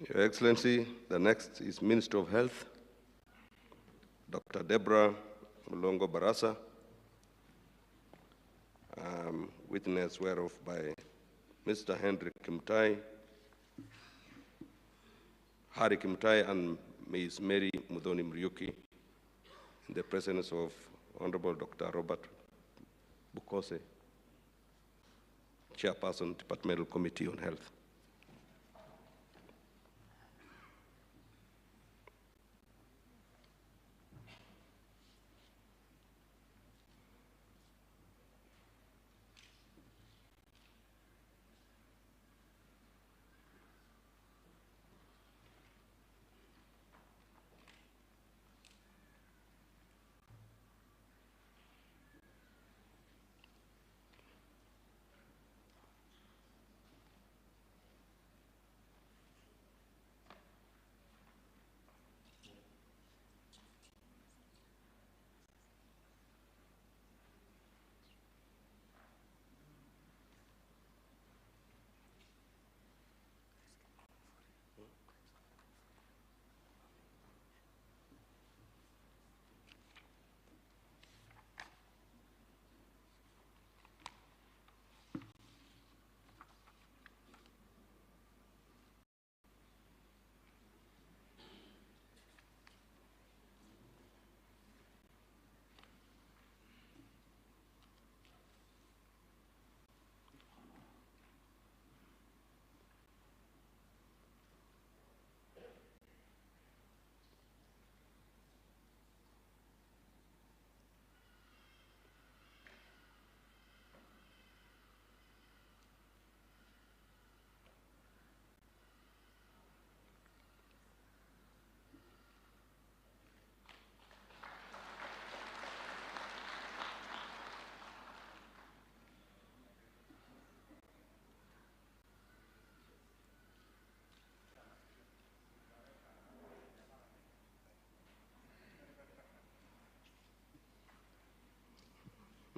Your Excellency, the next is Minister of Health, Dr. Deborah Mulongo Barasa, witness whereof by Mr. Henry Kimtai, Hari Kimtai, and Ms. Mary Mudhoni Muriuki, in the presence of Honorable Dr. Robert Bukose, Chairperson, Departmental Committee on Health.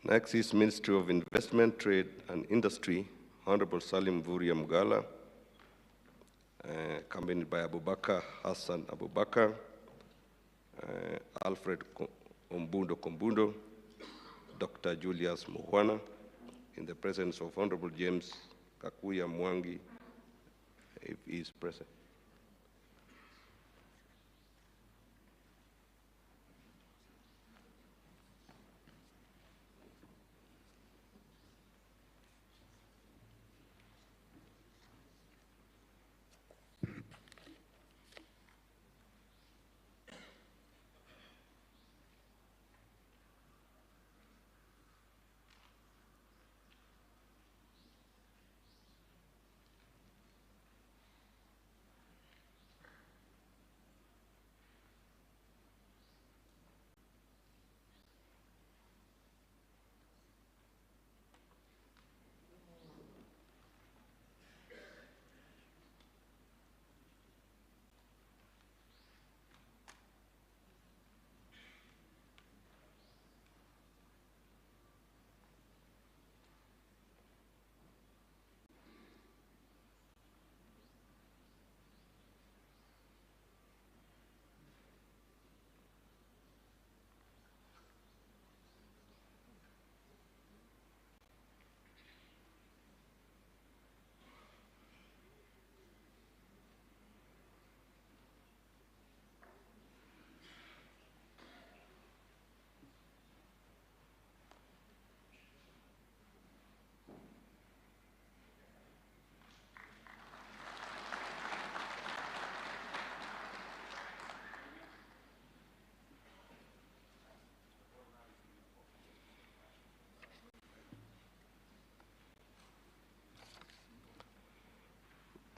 Next is Ministry of Investment, Trade and Industry, Honorable Salim Vuria Mugala, accompanied by Abubakar Hassan Abubakar, Alfred Ombundo Kombundo, Dr. Julius Muhwana, in the presence of Honorable James Kakuya Mwangi, if he is present.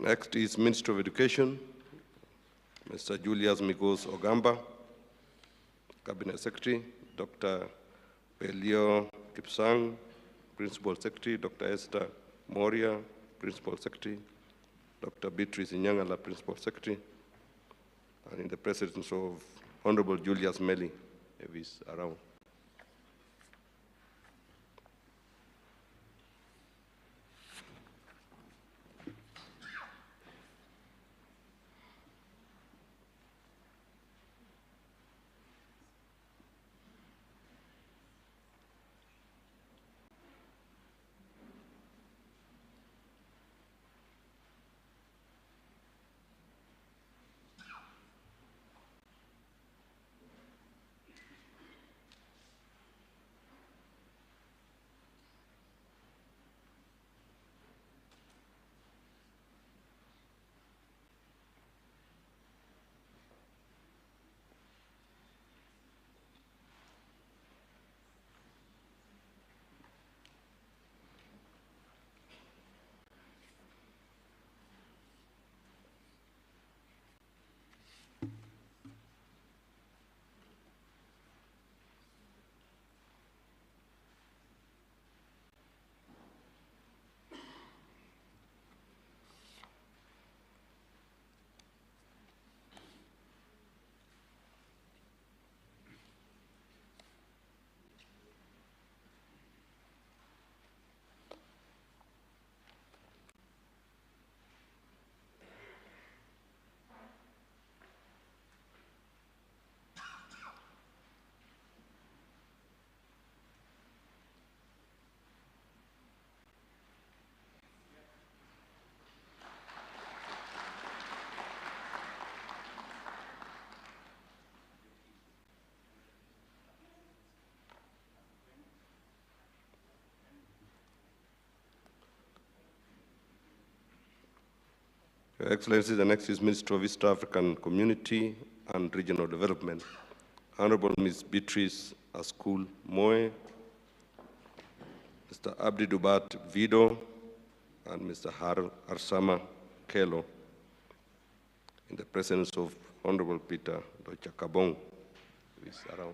Next is Minister of Education, Mr. Julius Migos Ogamba, Cabinet Secretary, Dr. Pelio Kipsang, Principal Secretary, Dr. Esther Moria, Principal Secretary, Dr. Beatrice Inyangala, Principal Secretary, and in the presence of Honorable Julius Meli, if he's around. Your Excellency, the next is Minister of East African Community and Regional Development. Honorable Ms. Beatrice Askul Moe, Mr. Abdi Dubat Vido, and Mr. Arsama Kelo, in the presence of Honorable Peter Dochakabong, who is around.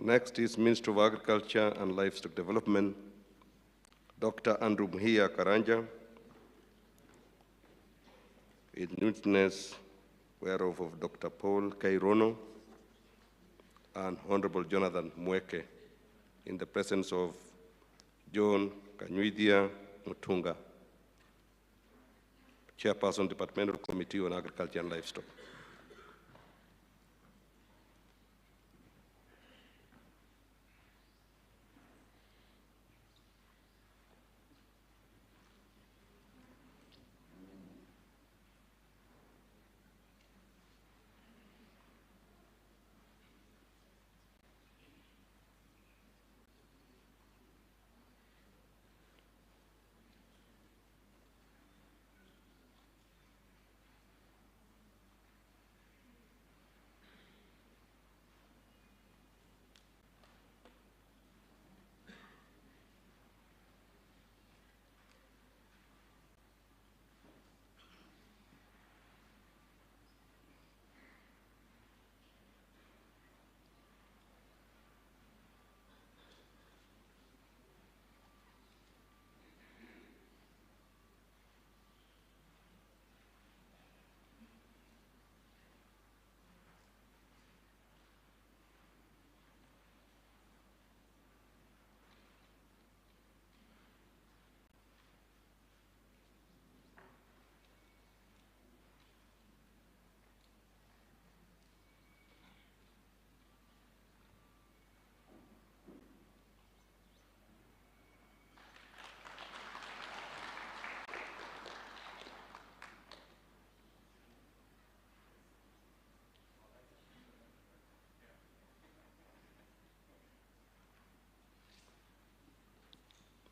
Next is Minister of Agriculture and Livestock Development, Dr. Andrew Mhia Karanja, with witness whereof of Dr. Paul Kairono and Honorable Jonathan Mweke, in the presence of John Kanyuidia Mutunga, Chairperson, Departmental Committee on Agriculture and Livestock.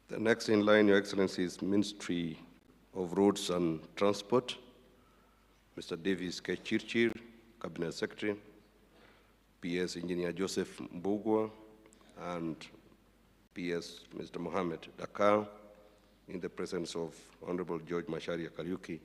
The next in line, Your Excellency, is Ministry of Roads and Transport, Mr. Davis K. Chirchir, Cabinet Secretary, PS Engineer Joseph Mbugwa, and PS Mr. Mohamed Dakar, in the presence of Honorable George Masharia Kariuki.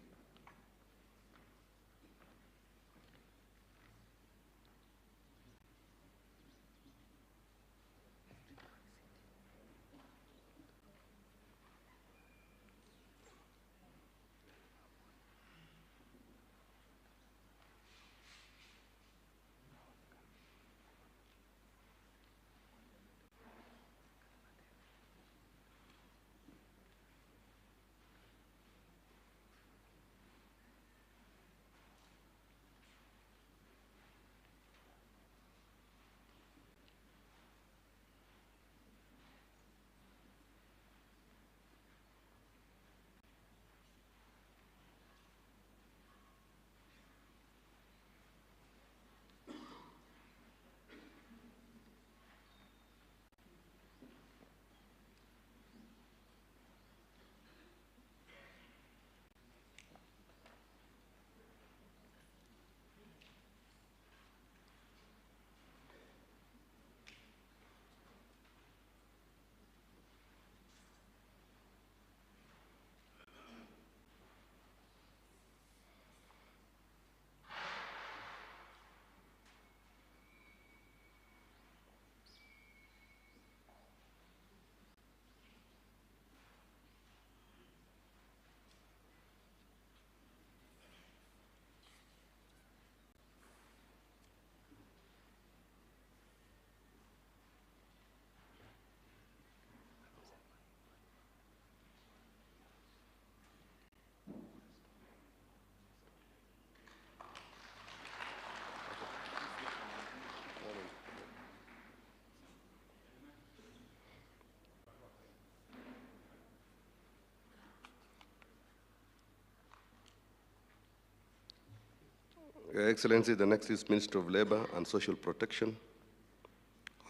Your Excellency, the next is Minister of Labor and Social Protection,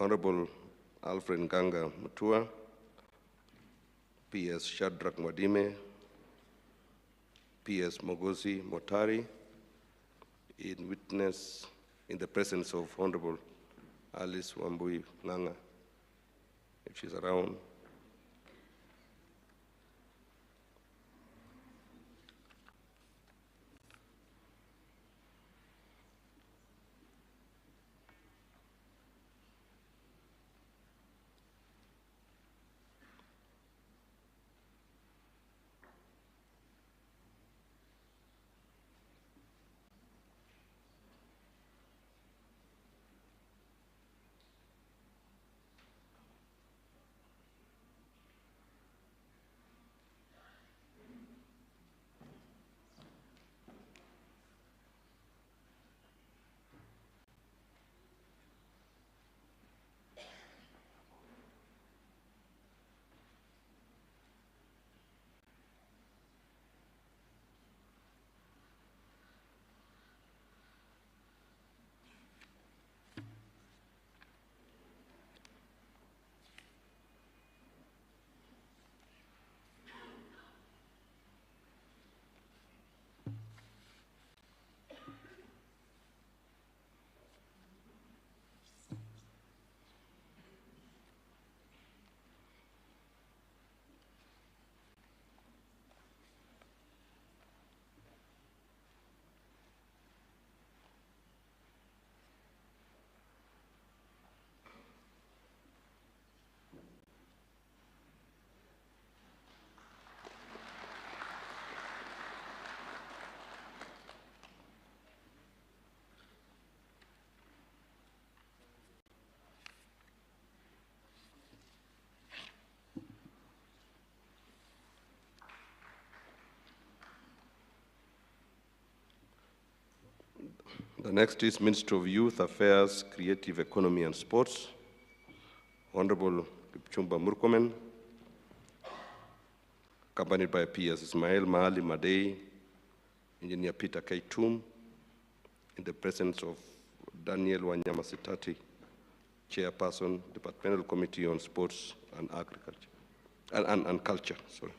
Honorable Alfred Nganga Mutua, PS Shadrach Mwadime, PS Mogosi Motari, in the presence of Honorable Alice Wambui Nganga, if she's around. The next is Minister of Youth Affairs, Creative Economy and Sports, Honorable Kipchumba Murkomen, accompanied by PS Ismail Mahali Madei, Engineer Peter Kaitum, in the presence of Daniel Wanyama Sitati, Chairperson, Departmental Committee on Sports and Agriculture, and Culture, sorry.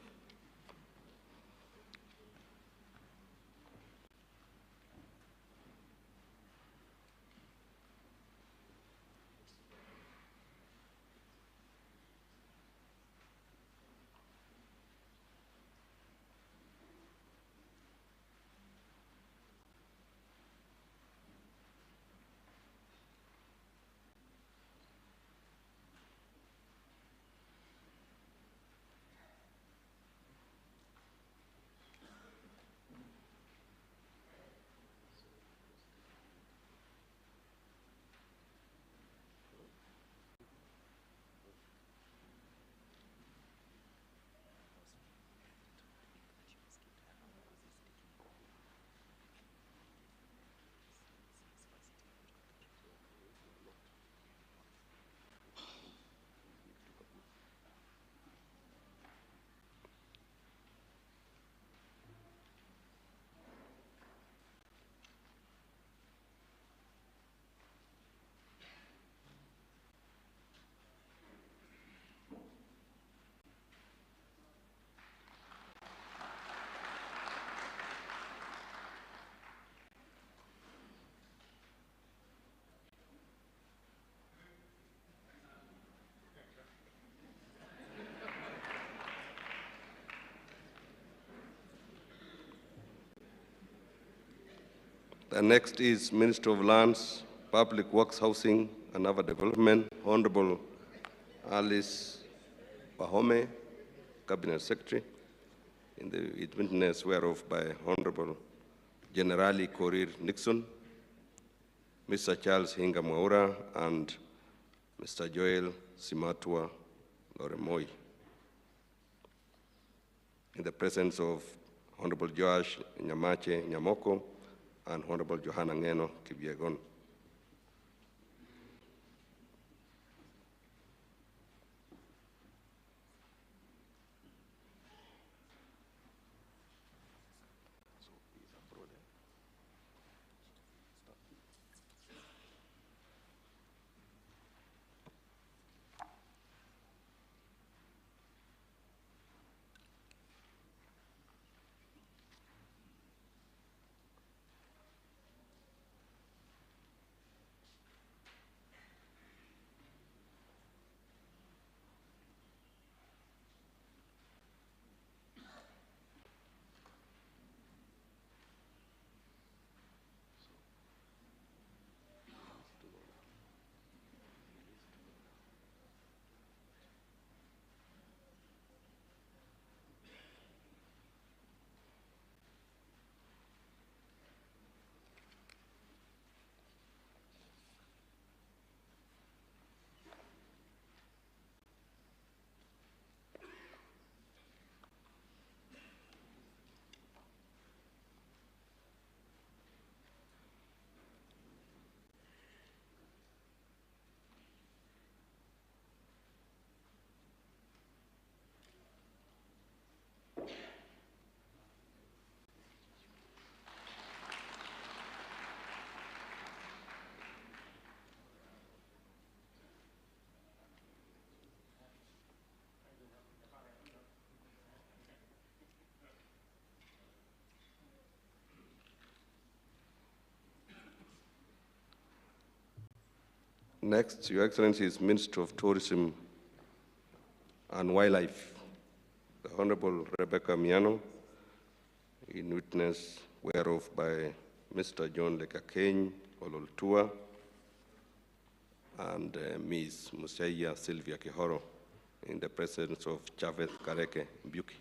The next is Minister of Lands, Public Works, Housing and Urban Development, Honorable Alice Pahome, Cabinet Secretary, in the witness whereof by Honorable Generali Korir Nixon, Mr. Charles Hinga Mwaura, and Mr. Joel Simatua Loremoi, in the presence of Honorable Joash Nyamache Nyamoko and Honorable Johanna Ngeno Kibiegon. Next, Your Excellency is Minister of Tourism and Wildlife, the Honorable Rebecca Miano, in witness whereof by Mr. John Lekakeny Ololtua and Ms. Musaya Sylvia Kihoro, in the presence of Chavez Kareke Mbuki.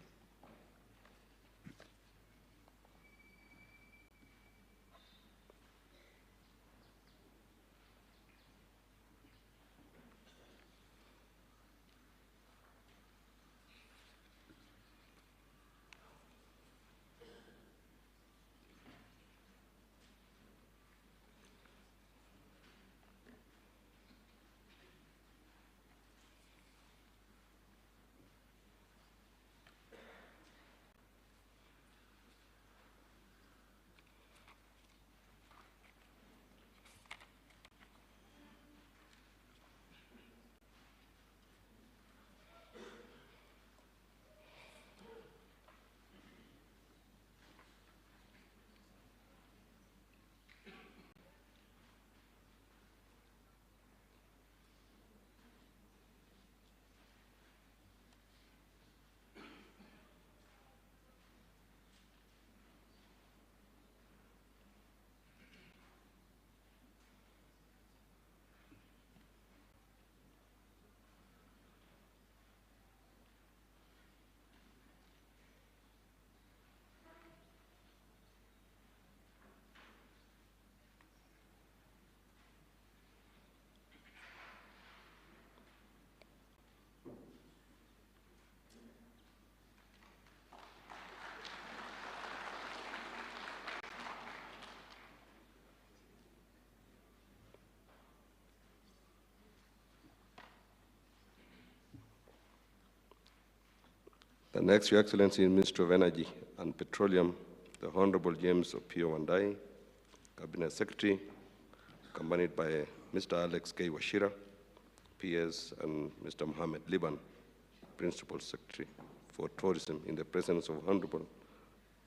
The next, Your Excellency, Minister of Energy and Petroleum, the Honorable James Opio Wandai, Cabinet Secretary, accompanied by Mr. Alex K. Washira, PS, and Mr. Mohammed Liban, Principal Secretary for Tourism, in the presence of Honorable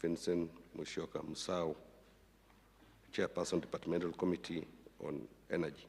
Vincent Musyoka Musau, Chairperson, Departmental Committee on Energy.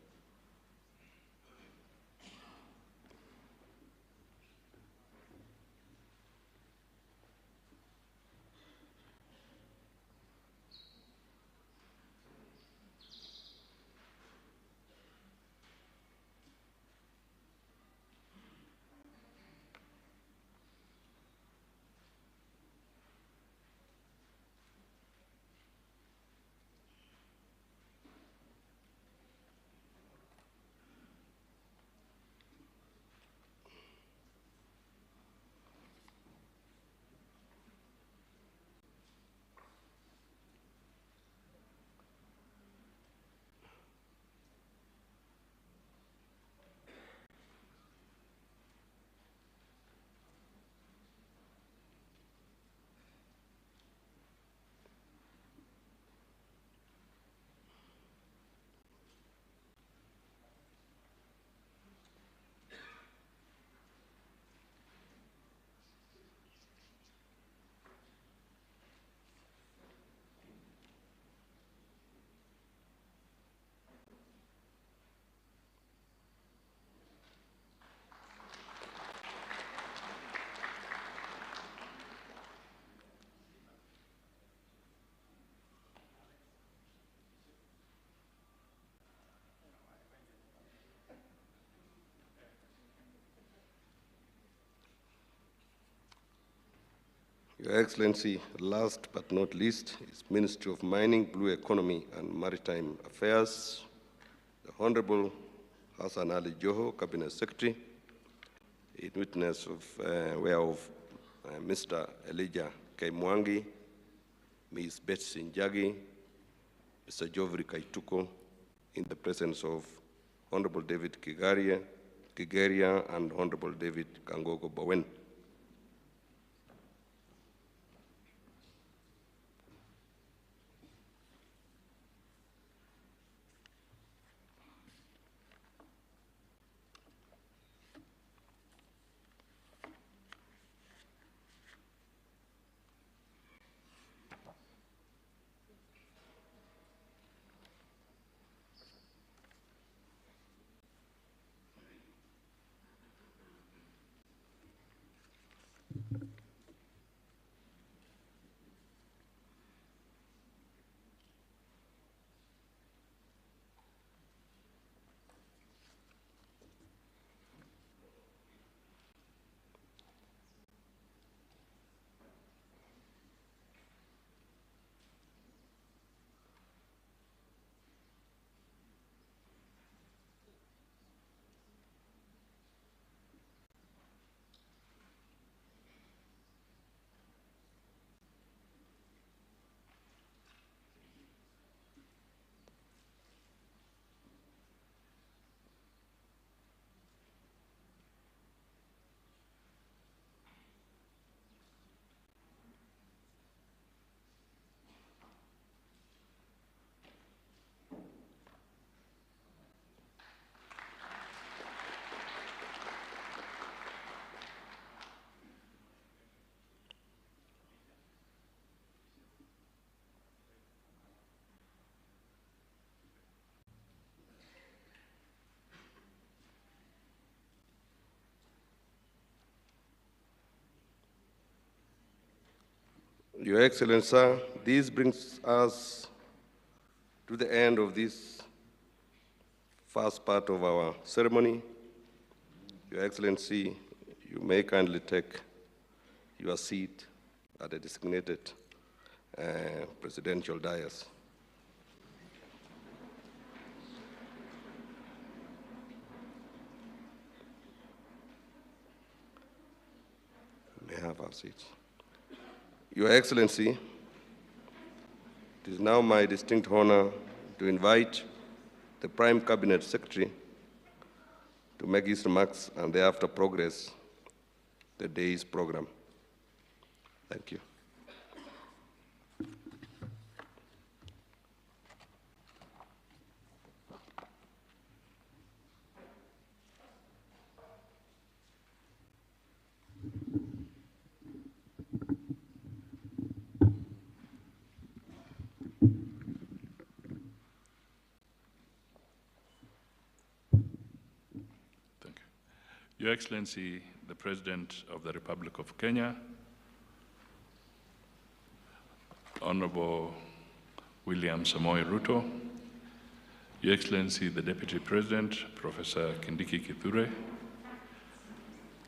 Your Excellency, last but not least, is Ministry of Mining, Blue Economy and Maritime Affairs, the Honorable Hassan Ali Joho, Cabinet Secretary, in witness of whereof Mr. Elijah K. Mwangi, Ms. Betsy Njagi, Mr. Jovri Kaituko, in the presence of Honorable David Kigeria and Honorable David Kangogo Bowen. Your Excellency, sir, this brings us to the end of this first part of our ceremony. Your Excellency, you may kindly take your seat at the designated presidential dais. We may have our seats. Your Excellency, it is now my distinct honor to invite the Prime Cabinet Secretary to make his remarks and thereafter progress the day's program. Thank you. Your Excellency, the President of the Republic of Kenya, Honorable William Samoei Ruto, Your Excellency, the Deputy President, Professor Kindiki Kithure,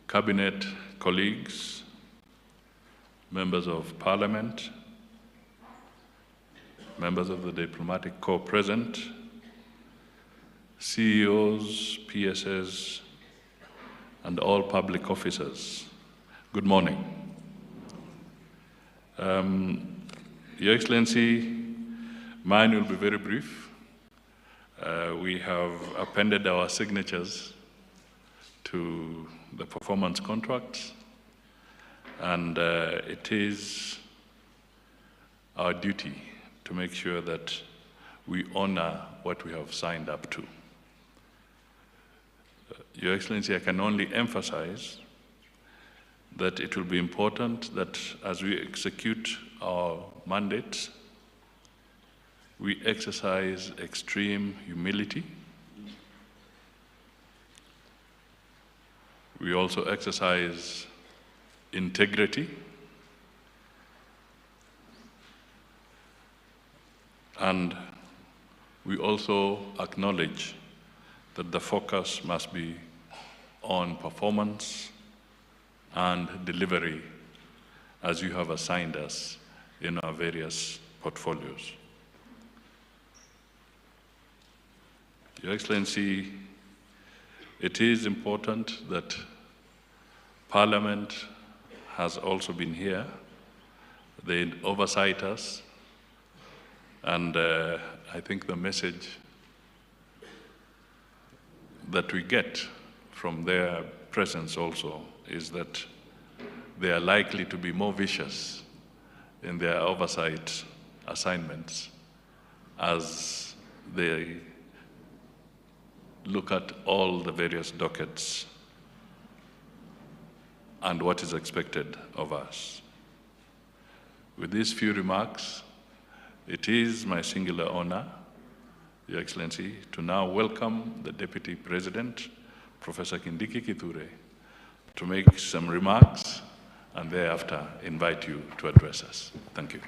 Cabinet colleagues, members of Parliament, members of the Diplomatic Corps present, CEOs, PSS, and all public officers, good morning. Your Excellency, mine will be very brief. We have appended our signatures to the performance contracts, and it is our duty to make sure that we honor what we have signed up to. Your Excellency, I can only emphasize that it will be important that as we execute our mandates, we exercise extreme humility. We also exercise integrity, and we also acknowledge that the focus must be on performance and delivery as you have assigned us in our various portfolios. Your Excellency, it is important that Parliament has also been here. They oversight us, and I think the message that we get from their presence also is that they are likely to be more vicious in their oversight assignments as they look at all the various dockets and what is expected of us. With these few remarks, it is my singular honor, Your Excellency, to now welcome the Deputy President, Professor Kindiki Kithure, to make some remarks and thereafter invite you to address us. Thank you.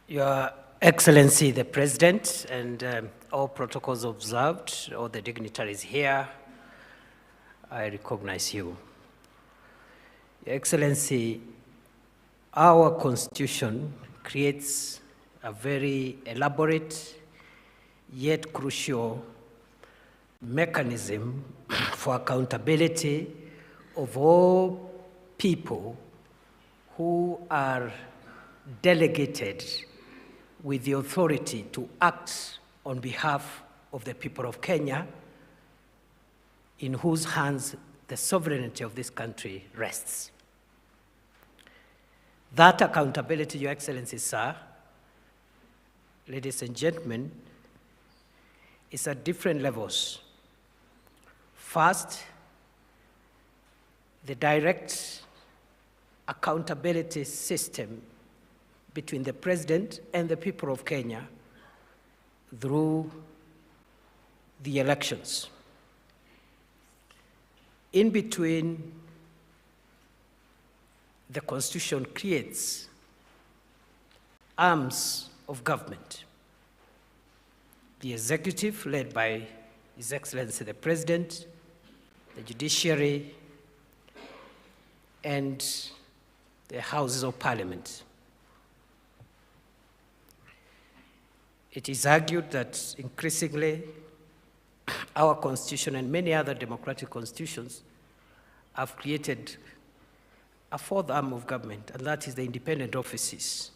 Your Excellency, the President, and all protocols observed, all the dignitaries here, I recognize you. Your Excellency, our Constitution creates a very elaborate yet crucial mechanism for accountability of all people who are delegated with the authority to act on behalf of the people of Kenya, in whose hands the sovereignty of this country rests. That accountability, Your Excellency, sir, ladies and gentlemen, is at different levels. First, the direct accountability system between the President and the people of Kenya through the elections. In between, the Constitution creates arms of government. The executive, led by His Excellency the President, the judiciary, and the Houses of Parliament. It is argued that increasingly our Constitution and many other democratic constitutions have created a fourth arm of government, and that is the independent offices,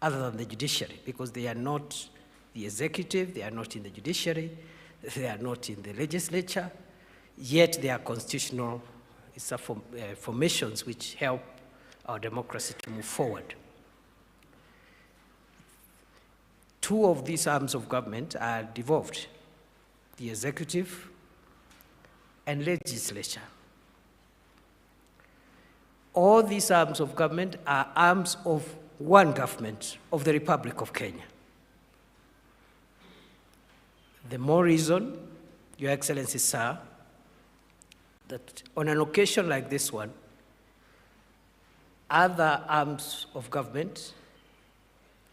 other than the judiciary, because they are not the executive, they are not in the judiciary, they are not in the legislature, yet they are constitutional formations which help our democracy to move forward. Two of these arms of government are devolved, the executive and legislature. All these arms of government are arms of one government of the Republic of Kenya. The more reason, Your Excellency, sir, that on an occasion like this one, other arms of government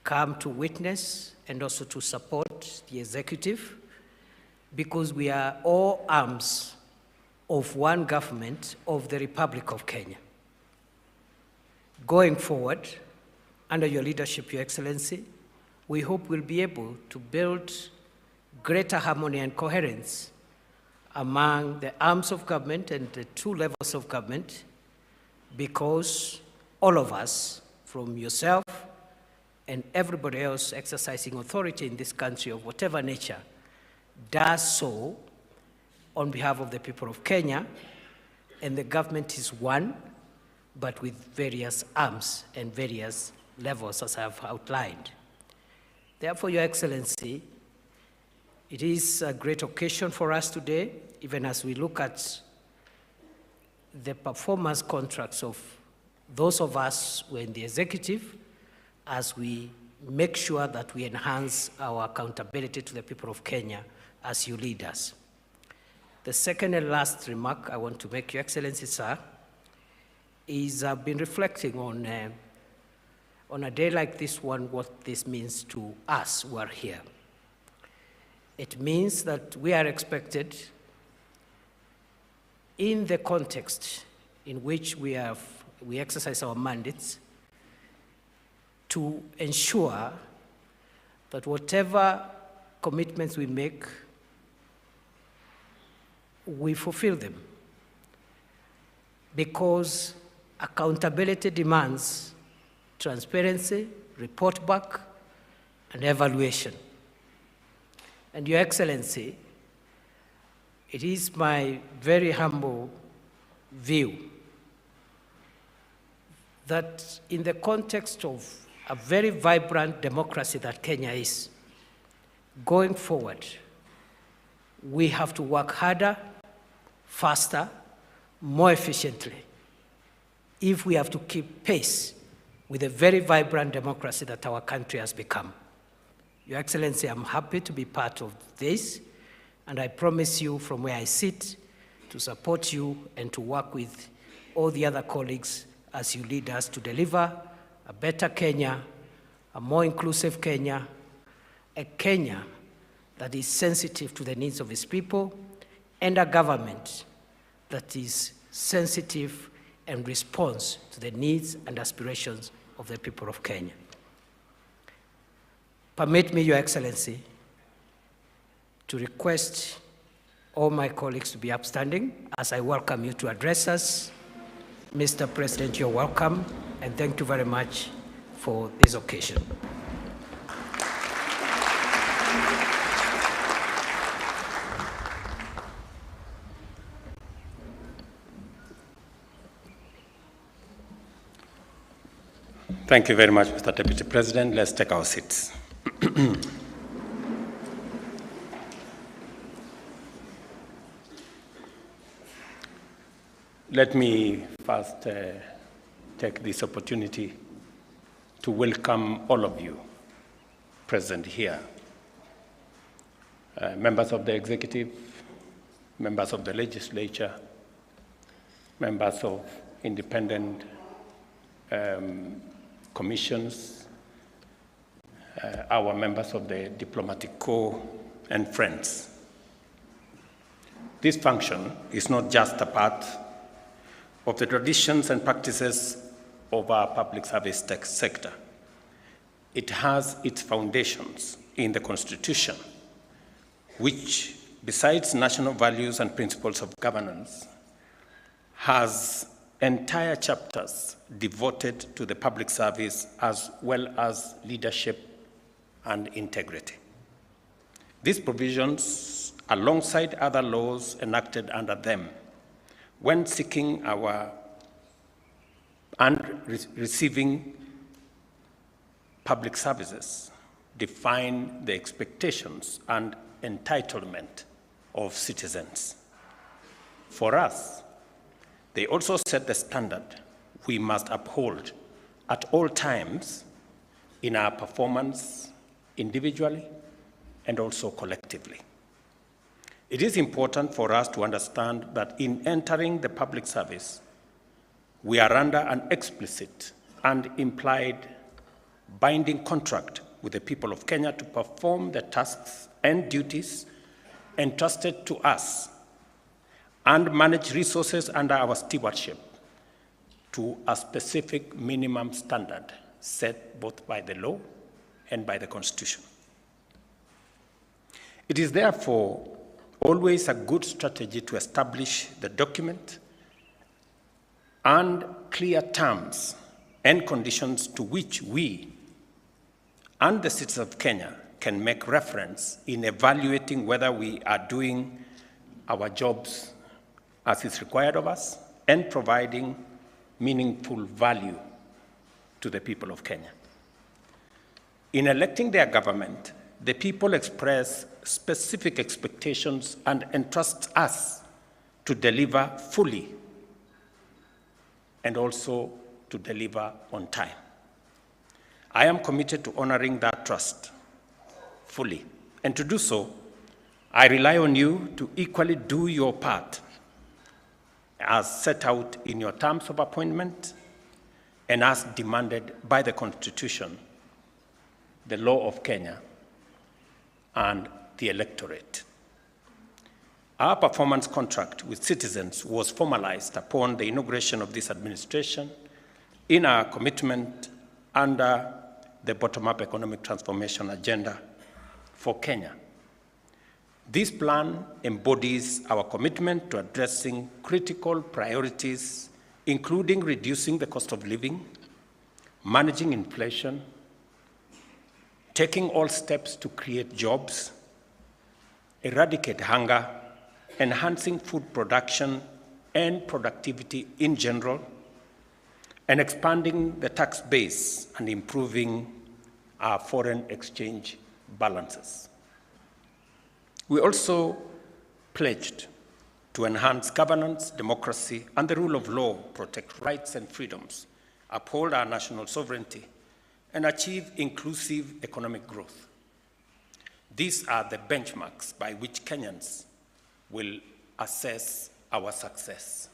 come to witness and also to support the executive, because we are all arms of one government of the Republic of Kenya. Going forward, under your leadership, Your Excellency, we hope we'll be able to build greater harmony and coherence among the arms of government and the two levels of government, because all of us, from yourself and everybody else exercising authority in this country of whatever nature, does so on behalf of the people of Kenya, and the government is one, but with various arms and various levels, as I have outlined. Therefore, Your Excellency, it is a great occasion for us today, even as we look at the performance contracts of those of us who are in the executive, as we make sure that we enhance our accountability to the people of Kenya as you lead us. The second and last remark I want to make, Your Excellency, sir, is I've been reflecting on a day like this one, what this means to us who are here. It means that we are expected, in the context in which we exercise our mandates, to ensure that whatever commitments we make, we fulfill them. Because accountability demands transparency, report back, and evaluation. And Your Excellency, it is my very humble view that in the context of a very vibrant democracy that Kenya is, going forward, we have to work harder, faster, more efficiently, if we have to keep pace with the very vibrant democracy that our country has become. Your Excellency, I'm happy to be part of this, and I promise you from where I sit to support you and to work with all the other colleagues as you lead us to deliver a better Kenya, a more inclusive Kenya, a Kenya that is sensitive to the needs of its people, and a government that is sensitive and responds to the needs and aspirations of the people of Kenya. Permit me, Your Excellency, to request all my colleagues to be upstanding as I welcome you to address us. Mr. President, you're welcome, and thank you very much for this occasion. Thank you very much, Mr. Deputy President. Let's take our seats. Let me first take this opportunity to welcome all of you present here members of the executive, members of the legislature, members of independent commissions, our members of the diplomatic corps, and friends. This function is not just a part of the traditions and practices of our public service sector. It has its foundations in the Constitution, which, besides national values and principles of governance, has entire chapters devoted to the public service as well as leadership and integrity. These provisions, alongside other laws enacted under them, when seeking our and receiving public services, define the expectations and entitlement of citizens. For us, they also set the standard we must uphold at all times in our performance individually and also collectively. It is important for us to understand that in entering the public service, we are under an explicit and implied binding contract with the people of Kenya to perform the tasks and duties entrusted to us and manage resources under our stewardship to a specific minimum standard set both by the law and by the Constitution. It is therefore always a good strategy to establish the document and clear terms and conditions to which we and the citizens of Kenya can make reference in evaluating whether we are doing our jobs as is required of us and providing meaningful value to the people of Kenya. In electing their government, the people express specific expectations and entrust us to deliver fully and also to deliver on time. I am committed to honoring that trust fully, and to do so, I rely on you to equally do your part as set out in your terms of appointment and as demanded by the Constitution, the law of Kenya, and the electorate. Our performance contract with citizens was formalized upon the inauguration of this administration in our commitment under the bottom-up economic transformation agenda for Kenya. This plan embodies our commitment to addressing critical priorities, including reducing the cost of living, managing inflation, taking all steps to create jobs, eradicate hunger, enhancing food production and productivity in general, and expanding the tax base and improving our foreign exchange balances. We also pledged to enhance governance, democracy, and the rule of law, protect rights and freedoms, uphold our national sovereignty, and achieve inclusive economic growth. These are the benchmarks by which Kenyans will assess our success.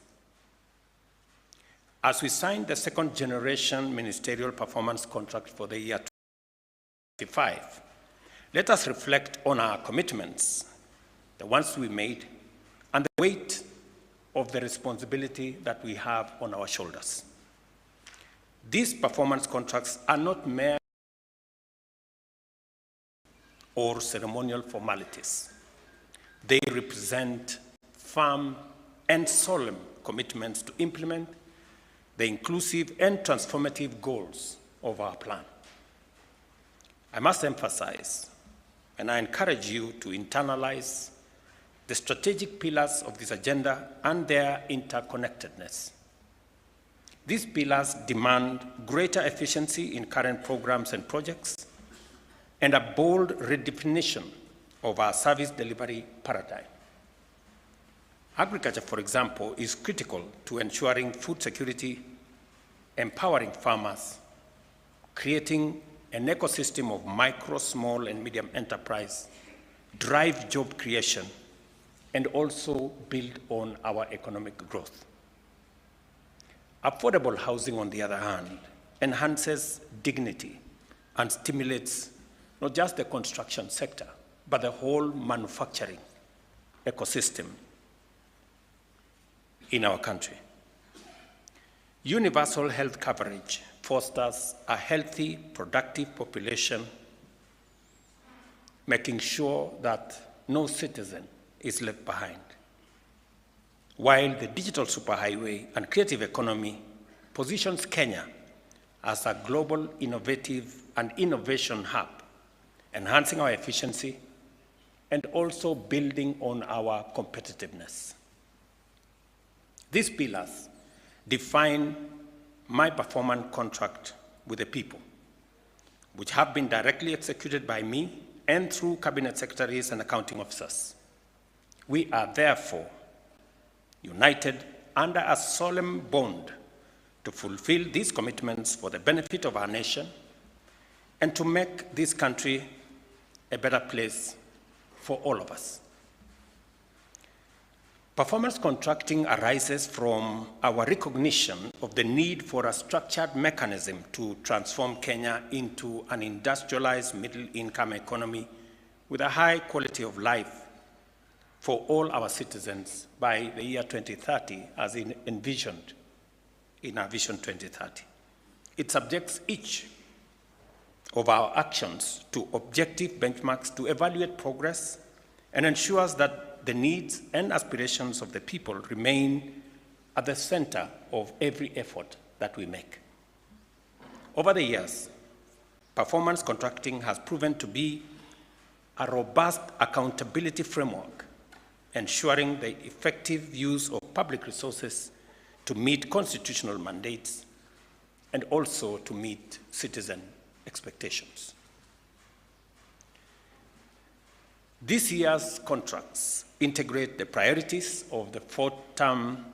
As we signed the second generation Ministerial Performance Contract for the year 2025, let us reflect on our commitments, the ones we made, and the weight of the responsibility that we have on our shoulders. These performance contracts are not mere or ceremonial formalities. They represent firm and solemn commitments to implement the inclusive and transformative goals of our plan. I must emphasize, and I encourage you to internalize the strategic pillars of this agenda and their interconnectedness. These pillars demand greater efficiency in current programs and projects and a bold redefinition of our service delivery paradigm. Agriculture, for example, is critical to ensuring food security, empowering farmers, creating an ecosystem of micro, small, and medium enterprise, drive job creation, and also build on our economic growth. Affordable housing, on the other hand, enhances dignity and stimulates not just the construction sector, but the whole manufacturing ecosystem in our country. Universal health coverage fosters a healthy, productive population, making sure that no citizen is left behind. While the digital superhighway and creative economy positions Kenya as a global innovative and innovation hub, enhancing our efficiency and also building on our competitiveness. These pillars define my performance contract with the people, which have been directly executed by me and through cabinet secretaries and accounting officers. We are therefore united under a solemn bond to fulfill these commitments for the benefit of our nation and to make this country a better place for all of us. Performance contracting arises from our recognition of the need for a structured mechanism to transform Kenya into an industrialized middle-income economy with a high quality of life for all our citizens by the year 2030, as envisioned in our Vision 2030. It subjects each of our actions to objective benchmarks to evaluate progress and ensures that the needs and aspirations of the people remain at the center of every effort that we make. Over the years, performance contracting has proven to be a robust accountability framework, ensuring the effective use of public resources to meet constitutional mandates and also to meet citizen expectations. This year's contracts integrate the priorities of the fourth-term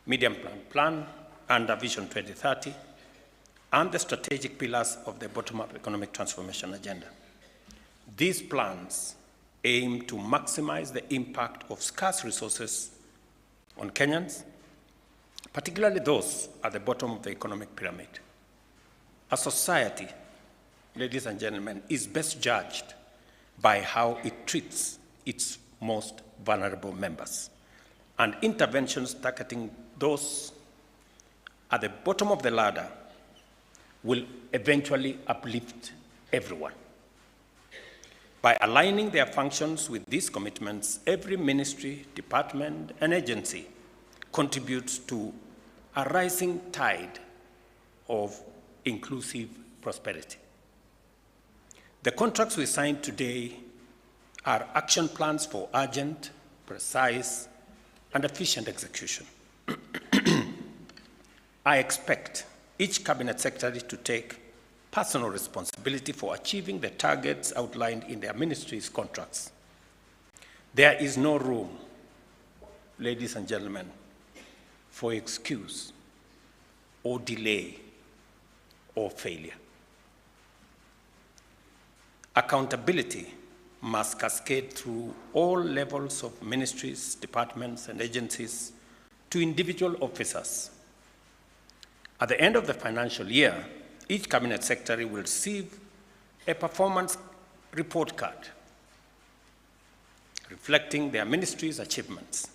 medium-term plan under Vision 2030 and the strategic pillars of the bottom-up economic transformation agenda. These plans aim to maximize the impact of scarce resources on Kenyans, particularly those at the bottom of the economic pyramid. A society, ladies and gentlemen, is best judged by how it treats its most vulnerable members. And interventions targeting those at the bottom of the ladder will eventually uplift everyone. By aligning their functions with these commitments, every ministry, department, and agency contributes to a rising tide of inclusive prosperity. The contracts we signed today are action plans for urgent, precise, and efficient execution. I expect each cabinet secretary to take personal responsibility for achieving the targets outlined in their ministry's contracts. There is no room, ladies and gentlemen, for excuse or delay or failure. Accountability must cascade through all levels of ministries, departments, and agencies to individual officers. At the end of the financial year, each cabinet secretary will receive a performance report card reflecting their ministry's achievements.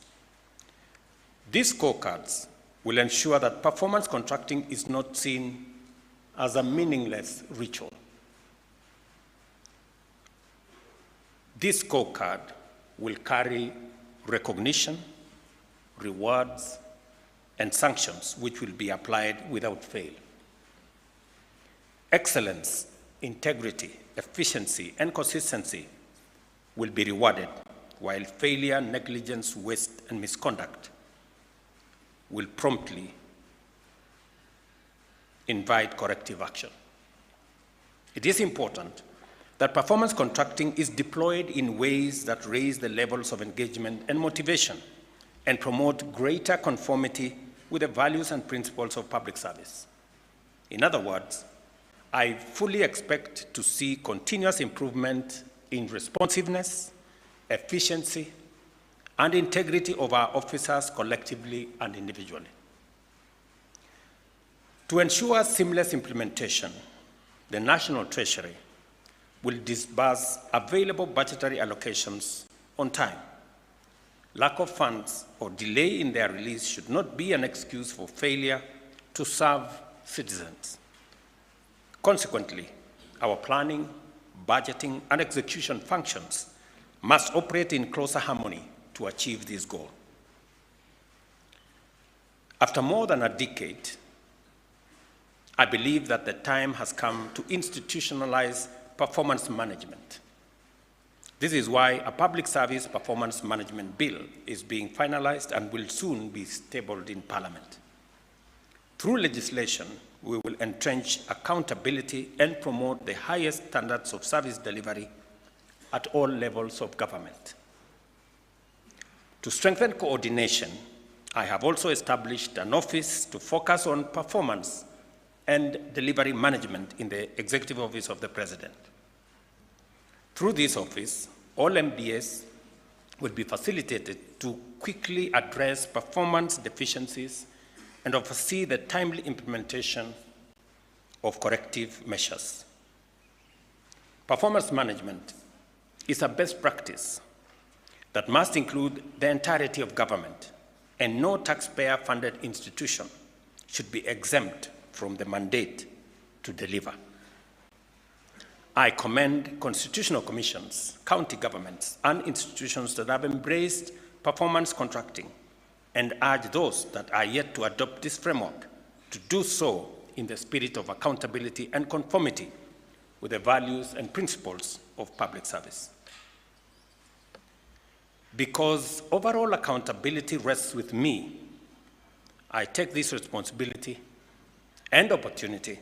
These scorecards will ensure that performance contracting is not seen as a meaningless ritual. This scorecard will carry recognition, rewards, and sanctions which will be applied without fail. Excellence, integrity, efficiency, and consistency will be rewarded, while failure, negligence, waste, and misconduct will promptly invite corrective action. It is important that performance contracting is deployed in ways that raise the levels of engagement and motivation and promote greater conformity with the values and principles of public service. In other words, I fully expect to see continuous improvement in responsiveness, efficiency, and integrity of our officers collectively and individually. To ensure seamless implementation, the National Treasury will disburse available budgetary allocations on time. Lack of funds or delay in their release should not be an excuse for failure to serve citizens. Consequently, our planning, budgeting, and execution functions must operate in closer harmony to achieve this goal. After more than a decade, I believe that the time has come to institutionalize performance management. This is why a public service performance management bill is being finalized and will soon be tabled in Parliament. Through legislation, we will entrench accountability and promote the highest standards of service delivery at all levels of government. To strengthen coordination, I have also established an office to focus on performance and delivery management in the Executive Office of the President. Through this office, all MDS will be facilitated to quickly address performance deficiencies and oversee the timely implementation of corrective measures. Performance management is a best practice that must include the entirety of government, and no taxpayer-funded institution should be exempt from the mandate to deliver. I commend constitutional commissions, county governments, and institutions that have embraced performance contracting and urge those that are yet to adopt this framework to do so in the spirit of accountability and conformity with the values and principles of public service. Because overall accountability rests with me, I take this responsibility and opportunity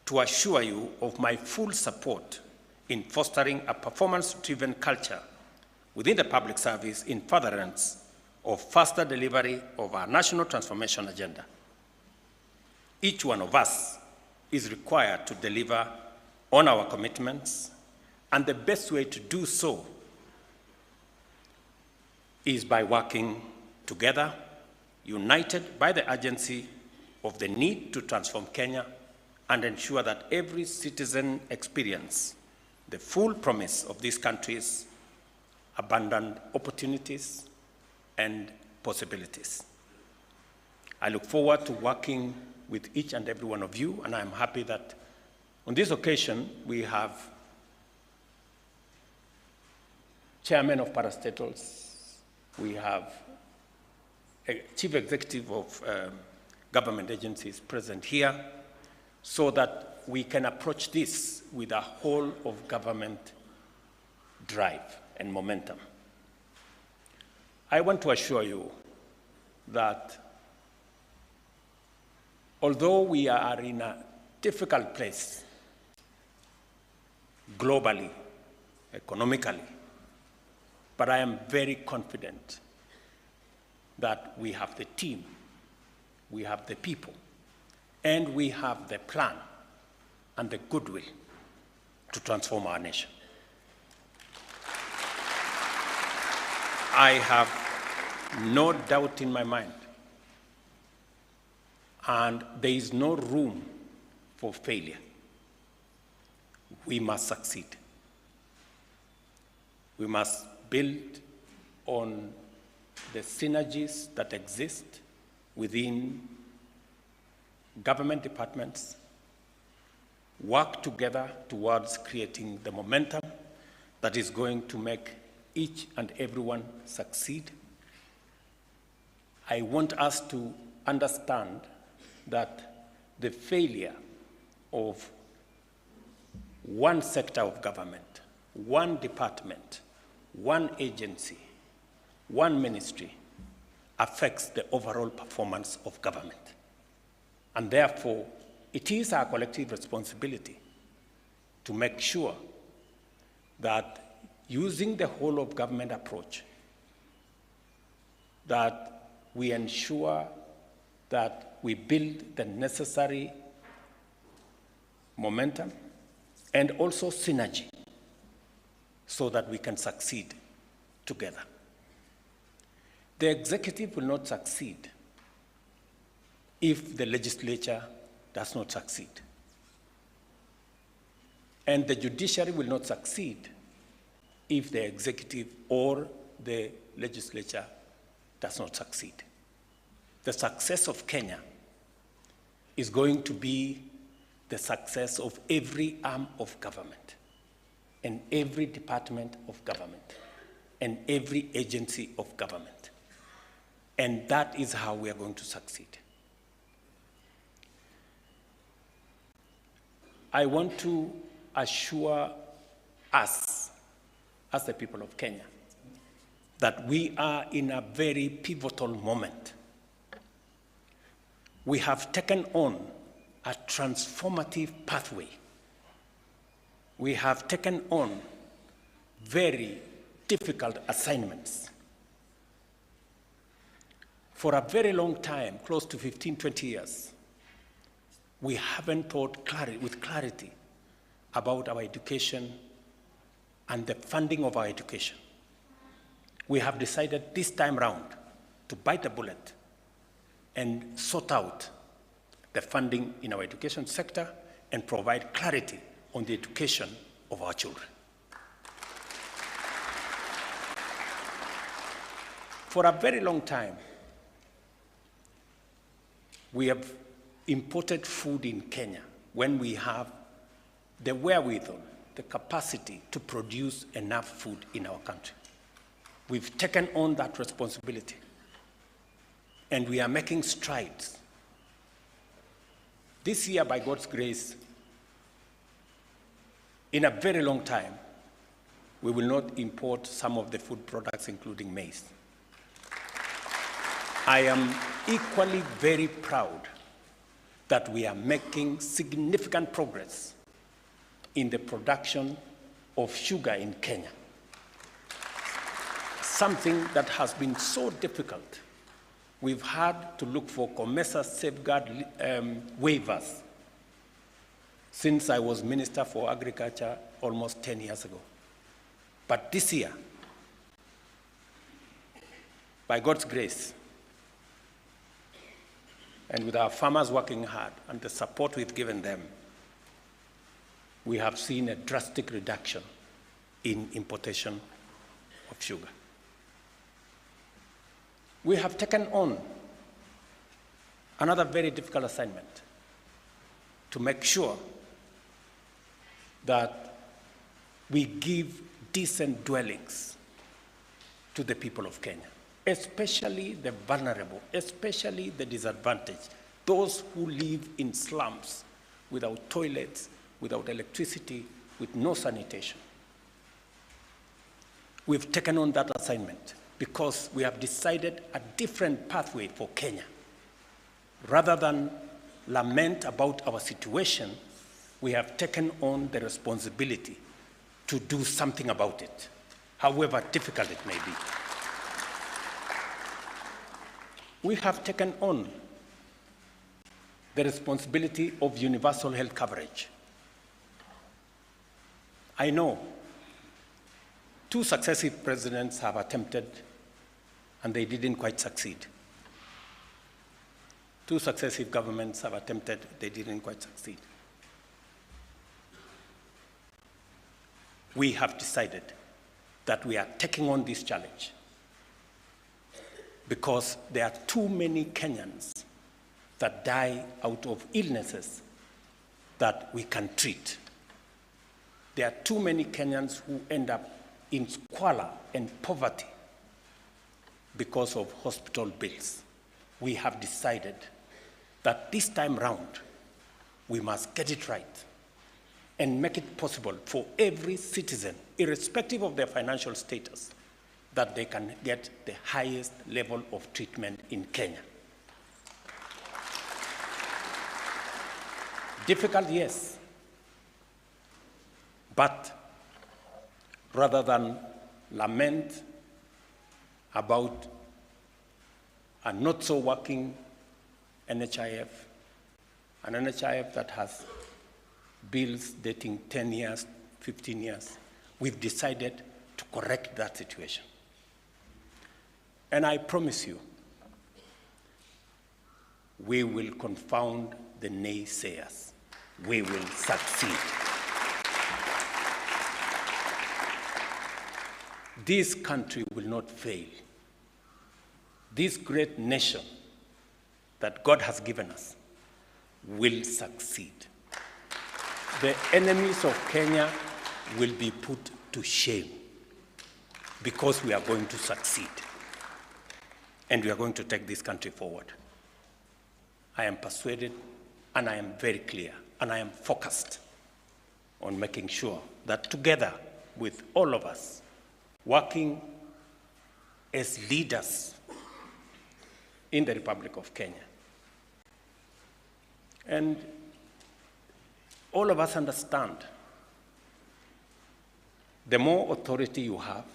to assure you of my full support in fostering a performance-driven culture within the public service in furtherance of faster delivery of our national transformation agenda. Each one of us is required to deliver on our commitments, and the best way to do so is by working together, united by the urgency of the need to transform Kenya and ensure that every citizen experience the full promise of this country's abundant opportunities and possibilities. I look forward to working with each and every one of you, and I'm happy that on this occasion we have chairman of parastatals, we have a chief executive of government agencies present here, so that we can approach this with a whole of government drive and momentum. I want to assure you that although we are in a difficult place globally, economically, but I am very confident that we have the team, we have the people, and we have the plan and the goodwill to transform our nation. I have no doubt in my mind, and there is no room for failure. We must succeed. We must build on the synergies that exist within government departments, work together towards creating the momentum that is going to make each and everyone succeed. I want us to understand that the failure of one sector of government, one department, one agency, one ministry affects the overall performance of government. And therefore, it is our collective responsibility to make sure that using the whole of government approach, that we ensure that we build the necessary momentum and also synergy so that we can succeed together. The executive will not succeed if the legislature does not succeed. And the judiciary will not succeed if the executive or the legislature does not succeed. The success of Kenya is going to be the success of every arm of government and every department of government and every agency of government. And that is how we are going to succeed. I want to assure us, as the people of Kenya, that we are in a very pivotal moment. We have taken on a transformative pathway. We have taken on very difficult assignments. For a very long time, close to 15, 20 years, we haven't thought with clarity about our education and the funding of our education. We have decided this time round to bite the bullet and sort out the funding in our education sector and provide clarity on the education of our children. For a very long time, we have imported food in Kenya when we have the wherewithal, the capacity to produce enough food in our country. We've taken on that responsibility, and we are making strides. This year, by God's grace, in a very long time, we will not import some of the food products, including maize. I am equally very proud that we are making significant progress in the production of sugar in Kenya. Something that has been so difficult. We've had to look for COMESA safeguard waivers since I was Minister for Agriculture almost 10 years ago. But this year, by God's grace, and with our farmers working hard and the support we've given them, we have seen a drastic reduction in importation of sugar. We have taken on another very difficult assignment to make sure that we give decent dwellings to the people of Kenya, especially the vulnerable, especially the disadvantaged, those who live in slums without toilets, without electricity, with no sanitation. We've taken on that assignment because we have decided a different pathway for Kenya. Rather than lament about our situation, we have taken on the responsibility to do something about it, however difficult it may be. We have taken on the responsibility of universal health coverage. I know 2 successive presidents have attempted and they didn't quite succeed. 2 successive governments have attempted, they didn't quite succeed. We have decided that we are taking on this challenge because there are too many Kenyans that die out of illnesses that we can treat. There are too many Kenyans who end up in squalor and poverty because of hospital bills. We have decided that this time round, we must get it right and make it possible for every citizen, irrespective of their financial status, that they can get the highest level of treatment in Kenya. Difficult, yes. But rather than lament about a not so working NHIF, an NHIF that has bills dating 10 years, 15 years, we've decided to correct that situation. And I promise you, we will confound the naysayers. We will succeed. This country will not fail. This great nation that God has given us will succeed. The enemies of Kenya will be put to shame because we are going to succeed. And we are going to take this country forward. I am persuaded, and I am very clear, and I am focused on making sure that together with all of us, working as leaders in the Republic of Kenya. And all of us understand the more authority you have,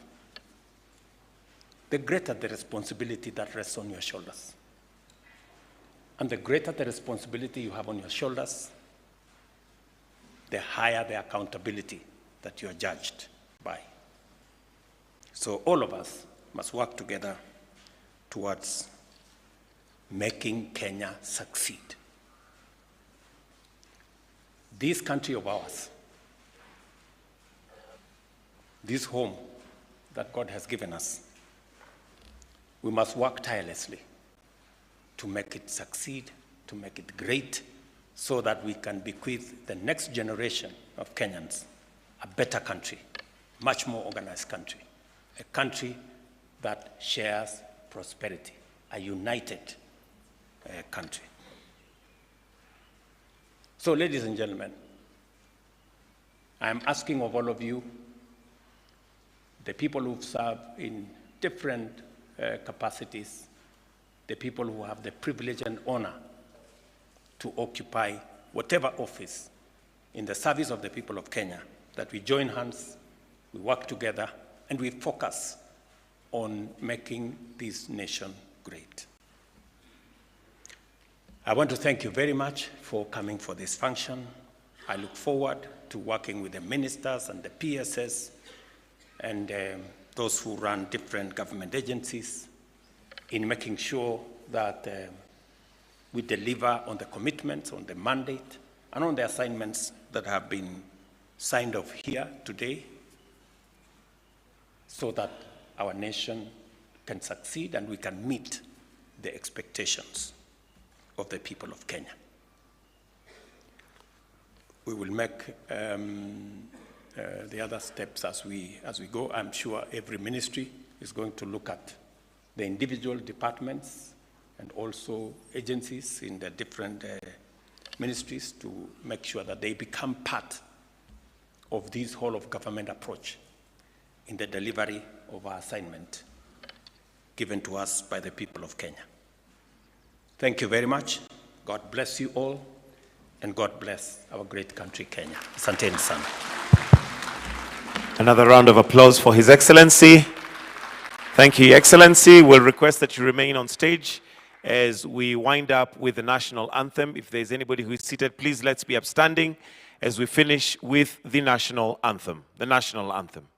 the greater the responsibility that rests on your shoulders. And the greater the responsibility you have on your shoulders, the higher the accountability that you are judged by. So all of us must work together towards making Kenya succeed. This country of ours, this home that God has given us, we must work tirelessly to make it succeed, to make it great, so that we can bequeath the next generation of Kenyans a better country, much more organized country, a country that shares prosperity, a united country. So, ladies and gentlemen, I am asking of all of you, the people who've served in different capacities, the people who have the privilege and honor to occupy whatever office in the service of the people of Kenya, that we join hands, we work together, and we focus on making this nation great. I want to thank you very much for coming for this function. I look forward to working with the ministers and the PSS and those who run different government agencies in making sure that we deliver on the commitments, on the mandate, and on the assignments that have been signed off here today, so that our nation can succeed and we can meet the expectations of the people of Kenya. We will make the other steps as we go. I'm sure every ministry is going to look at the individual departments and also agencies in the different ministries to make sure that they become part of this whole of government approach in the delivery of our assignment given to us by the people of Kenya. Thank you very much. God bless you all, and God bless our great country, Kenya. Asanteni sana. Another round of applause for His Excellency. Thank you, Your Excellency. We'll request that you remain on stage as we wind up with the national anthem. If there's anybody who is seated, please let's be upstanding as we finish with the national anthem. The national anthem.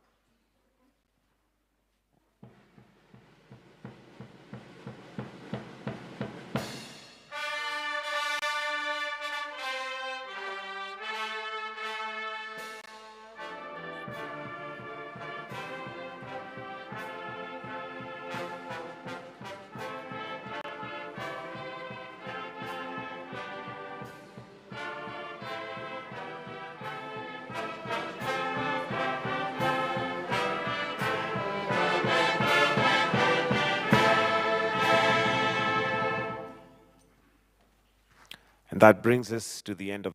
And that brings us to the end of